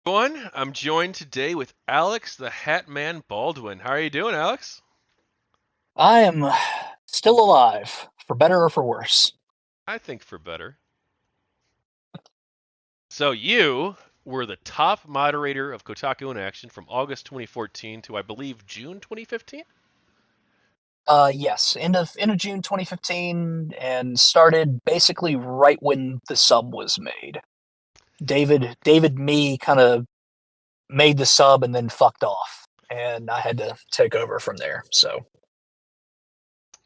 Everyone, I'm joined today with Alex the Hatman Baldwin. How are you doing, Alex? I am still alive, for better or for worse. I think for better. So you were the top moderator of Kotaku in Action from August 2014 to I believe June 2015. Yes, end of June 2015, and started basically right when the sub was made. David me kind of made the sub and then fucked off, and I had to take over from there. So,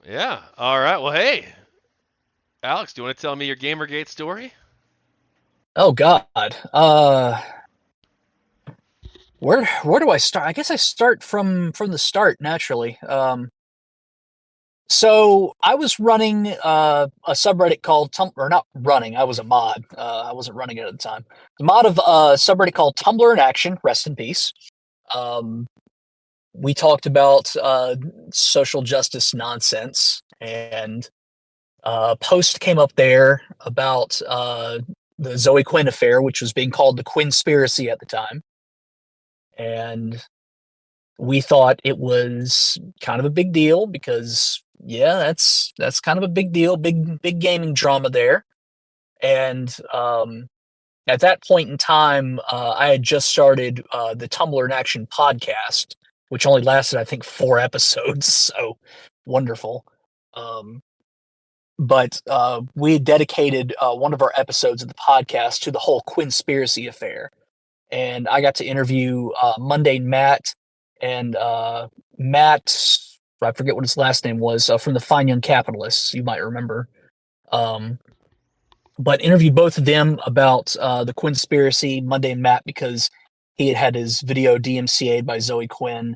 Yeah. All right. Well, hey, Alex, do you want to tell me your GamerGate story? oh God, where do I start? I guess I start from the start naturally. So I was running a subreddit called or not running. I was a mod. I wasn't running it at the time. The mod of a subreddit called Tumblr in Action. Rest in peace. Um, we talked about social justice nonsense, and a post came up there about the Zoe Quinn affair, which was being called the Quinspiracy at the time, and we thought it was kind of a big deal because yeah, that's kind of a big deal, big gaming drama there. And at that point in time, I had just started the Tumblr in Action podcast, which only lasted I think 4 episodes, so wonderful. Um, but we had dedicated one of our episodes of the podcast to the whole Quinspiracy affair, and I got to interview Mundane Matt and Matt. I forget what his last name was from the Fine Young Capitalists. You might remember, um, but interviewed both of them about the Quinspiracy. Mundane Matt because he had his video DMCA'd by Zoe Quinn,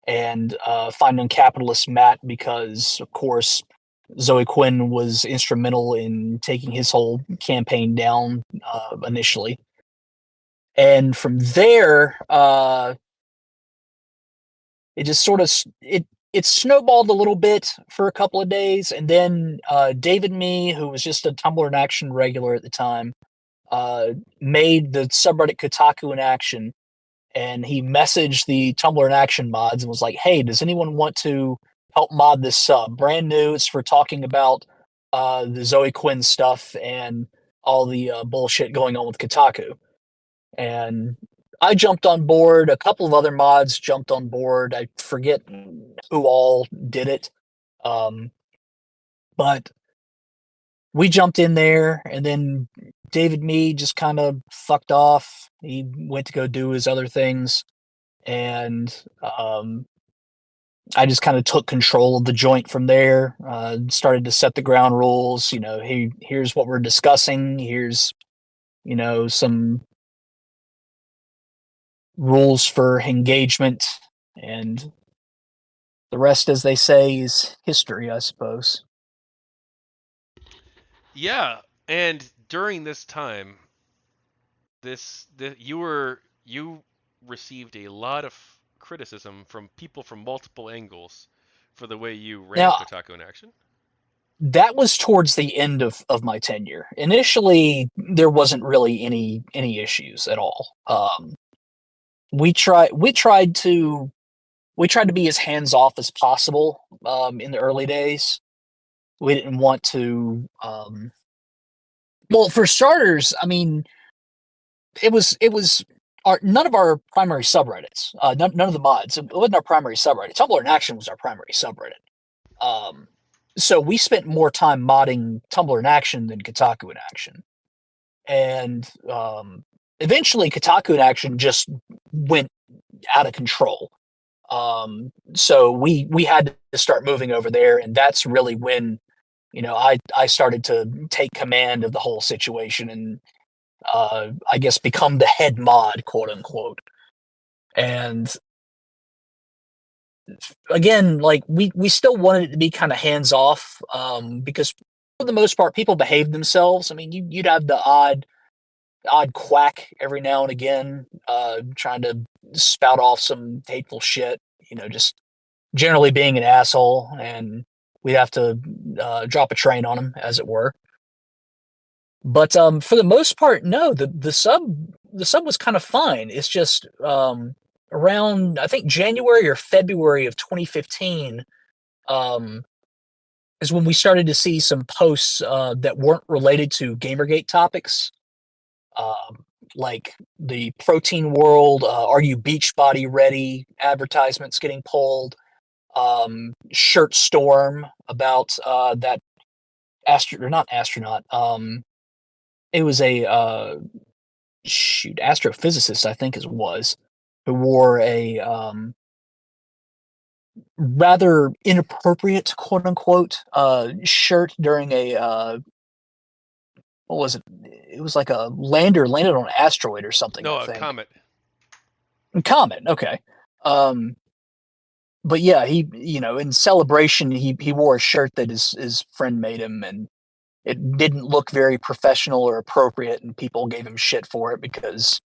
and Fine Young Capitalist Matt because, of course, Zoe Quinn was instrumental in taking his whole campaign down initially. And from there, it just sort of it snowballed a little bit for a couple of days, and then David Me, who was just a Tumblr in Action regular at the time, made the subreddit Kotaku in Action, and he messaged the Tumblr in Action mods and was like, "Hey, does anyone want to help mod this sub? Brand new. It's for talking about the Zoe Quinn stuff and all the bullshit going on with Kotaku." And I jumped on board. A couple of other mods jumped on board. I forget who all did it, um, but we jumped in there, and then David Me just kind of fucked off. He went to go do his other things, and I just kind of took control of the joint from there. Started to set the ground rules. Here's what we're discussing. Here's some rules for engagement, and the rest, as they say, is history, I suppose. Yeah. And during this time, you received a lot of criticism from people from multiple angles for the way you ran Now, Kotaku in Action. that was towards the end of my tenure. Initially, there wasn't really any issues at all. We tried to be as hands off as possible in the early days. We didn't want to. Well, for starters, I mean, it was none of our primary subreddits. None of the mods. It wasn't our primary subreddit. Tumblr in Action was our primary subreddit. Um, so we spent more time modding Tumblr in Action than Kotaku in Action, and eventually Kotaku in Action just went out of control. So we had to start moving over there, and that's really when I started to take command of the whole situation and I guess become the head mod, quote unquote. And again, like we still wanted it to be kind of hands off, because for the most part, people behaved themselves. I mean, you'd have the odd quack every now and again, trying to spout off some hateful shit. Just generally being an asshole, and we'd have to drop a train on him, as it were. But for the most part, no. The sub the sub was kind of fine. It's just around I think January or February of 2015 um, is when we started to see some posts that weren't related to GamerGate topics, um, like the protein world, are you Beachbody ready? Advertisements getting pulled, shirt storm about that or not astronaut. It was a shoot astrophysicist, I think it was, who wore a rather inappropriate quote unquote shirt during a what was it? It was like a lander landed on an asteroid or something, I No, a think. comet. Comet, okay. Um, but yeah, he in celebration he wore a shirt that his friend made him, and it didn't look very professional or appropriate, and people gave him shit for it because,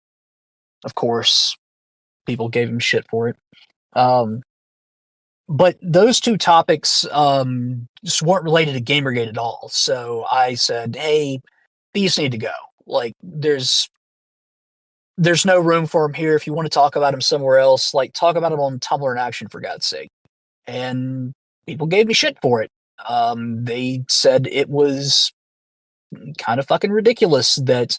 of course, people gave him shit for it. Um, but those two topics just weren't related to GamerGate at all. So I said, "Hey, these need to go. Like, there's no room for them here. If you want to talk about them somewhere else, like talk about them on Tumblr in Action for God's sake." And people gave me shit for it. They said it was kind of fucking ridiculous that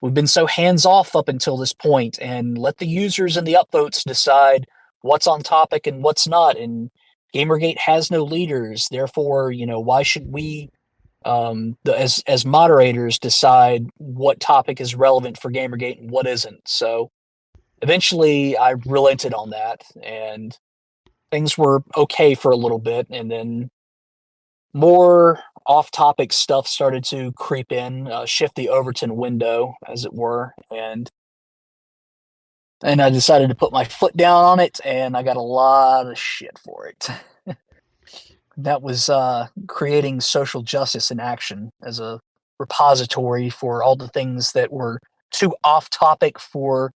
we've been so hands off up until this point, and let the users and the upvotes decide what's on topic and what's not. And Gamergate has no leaders, therefore, why should we, as moderators, decide what topic is relevant for Gamergate and what isn't? So eventually, I relented on that, and things were okay for a little bit, and then more off-topic stuff started to creep in, shift the Overton window, as it were, and I decided to put my foot down on it, and I got a lot of shit for it. That was creating Social Justice in Action as a repository for all the things that were too off-topic for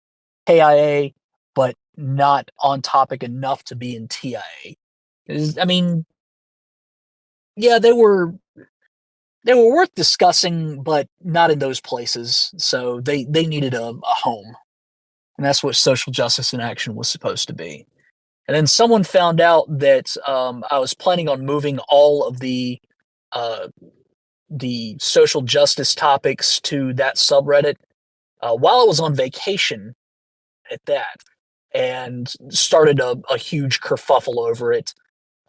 KIA, but not on topic enough to be in TIA. I mean, yeah, they were worth discussing, but not in those places. So they needed a home, and that's what Social Justice in Action was supposed to be. And then someone found out that I was planning on moving all of uh, the social justice topics to that subreddit while I was on vacation at that, and started a huge kerfuffle over it.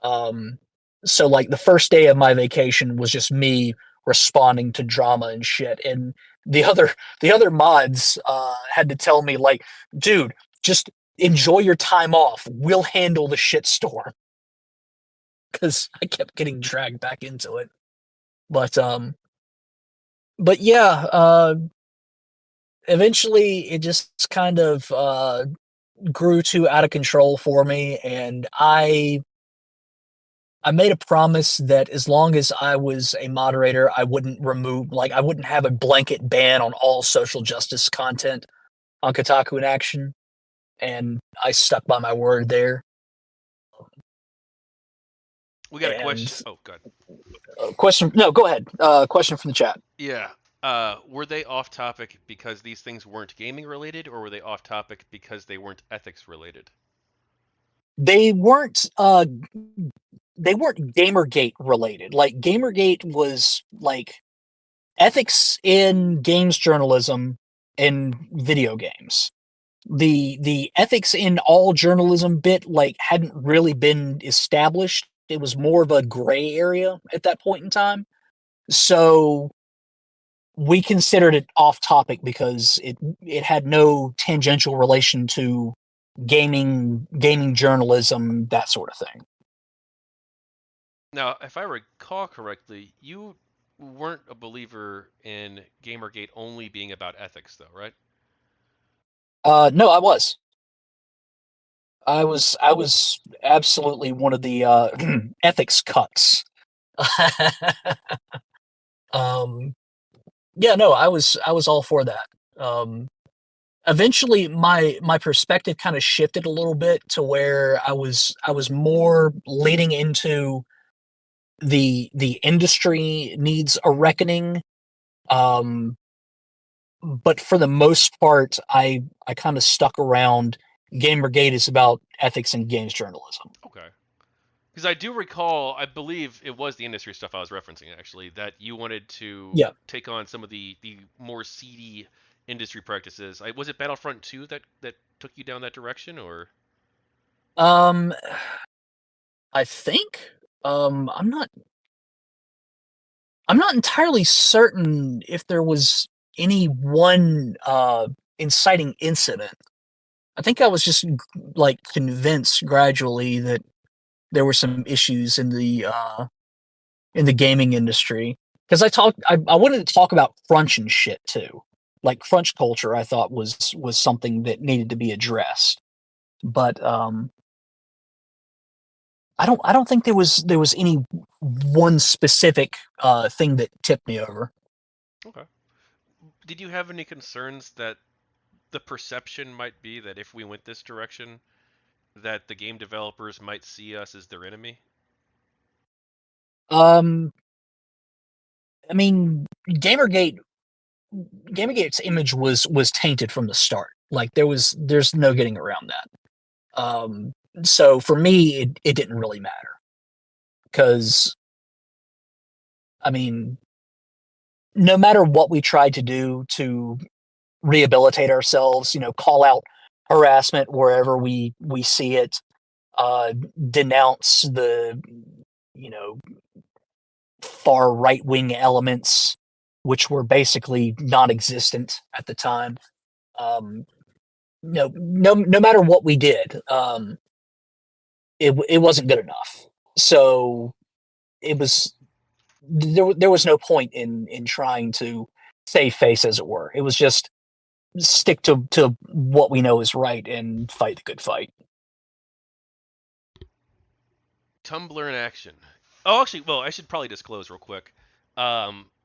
Um, so like the first day of my vacation was just me responding to drama and shit, and the other mods had to tell me like, dude, just enjoy your time off. We'll handle the shitstorm, because I kept getting dragged back into it. But yeah, eventually it just kind of grew too out of control for me, and I made a promise that as long as I was a moderator, I wouldn't I wouldn't have a blanket ban on all social justice content on Kotaku in Action, and I stuck by my word there. We got a question. And Oh, God. question, no, go ahead. Question from the chat. Yeah. Were they off topic because these things weren't gaming related, or were they off topic because they weren't ethics related? They weren't Gamergate related. Like Gamergate was like ethics in games journalism and video games. The ethics in all journalism bit like hadn't really been established. It was more of a gray area at that point in time. So we considered it off topic because it had no tangential relation to gaming journalism, that sort of thing. Now, if I recall correctly, you weren't a believer in Gamergate only being about ethics, though, right? No, I was absolutely one of the ethics cucks. um, yeah, no, I was all for that. Um, Eventually, my perspective kind of shifted a little bit to where I was more leaning into the industry needs a reckoning. Um, but for the most part, I kind of stuck around. GamerGate is about ethics in games journalism. Okay. Because I do recall, I believe it was the industry stuff I was referencing actually, that you wanted to Yeah. take on some of the more seedy industry practices. Was it Battlefront 2 that took you down that direction, or? Um, I think I'm not entirely certain if there was any one inciting incident. I think I was just like convinced gradually that there were some issues in the gaming industry because I wanted to talk about crunch and shit too. Like crunch culture, I thought was something that needed to be addressed. But I don't think there was any one specific thing that tipped me over. Okay. Did you have any concerns that the perception might be that if we went this direction, that the game developers might see us as their enemy? Um, I mean, Gamergate's image was tainted from the start. Like there's no getting around that. So for me, it didn't really matter because I mean, no matter what we tried to do to rehabilitate ourselves, call out harassment wherever we see it, uh, denounce the you know far right wing elements, which were basically non-existent at the time. Um, no matter what we did, it wasn't good enough. So it was there was no point in trying to save face, as it were. It was just stick to what we know is right and fight the good fight. Tumblr in action. Oh, actually, well, I should probably disclose real quick.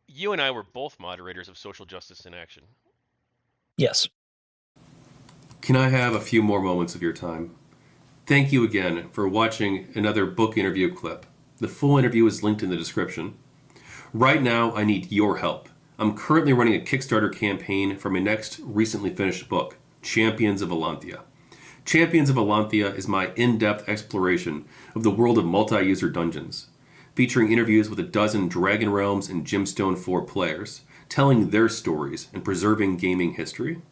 You and I were both moderators of Social Justice in Action. Yes. Can I have a few more moments of your time? Thank you again for watching another book interview clip. The full interview is linked in the description. Right now, I need your help. I'm currently running a Kickstarter campaign for my next recently finished book, Champions of Elanthia. Champions of Elanthia is my in-depth exploration of the world of multi-user dungeons, featuring interviews with a dozen Dragon Realms and Gemstone 4 players, telling their stories and preserving gaming history.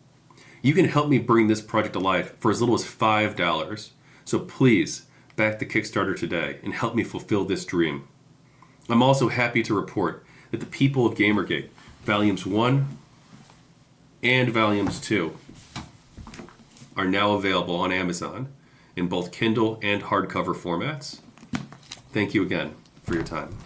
You can help me bring this project to life for as little as $5, so please back the Kickstarter today and help me fulfill this dream. I'm also happy to report that the people of GamerGate, Volumes 1 and Volumes 2, are now available on Amazon in both Kindle and hardcover formats. Thank you again for your time.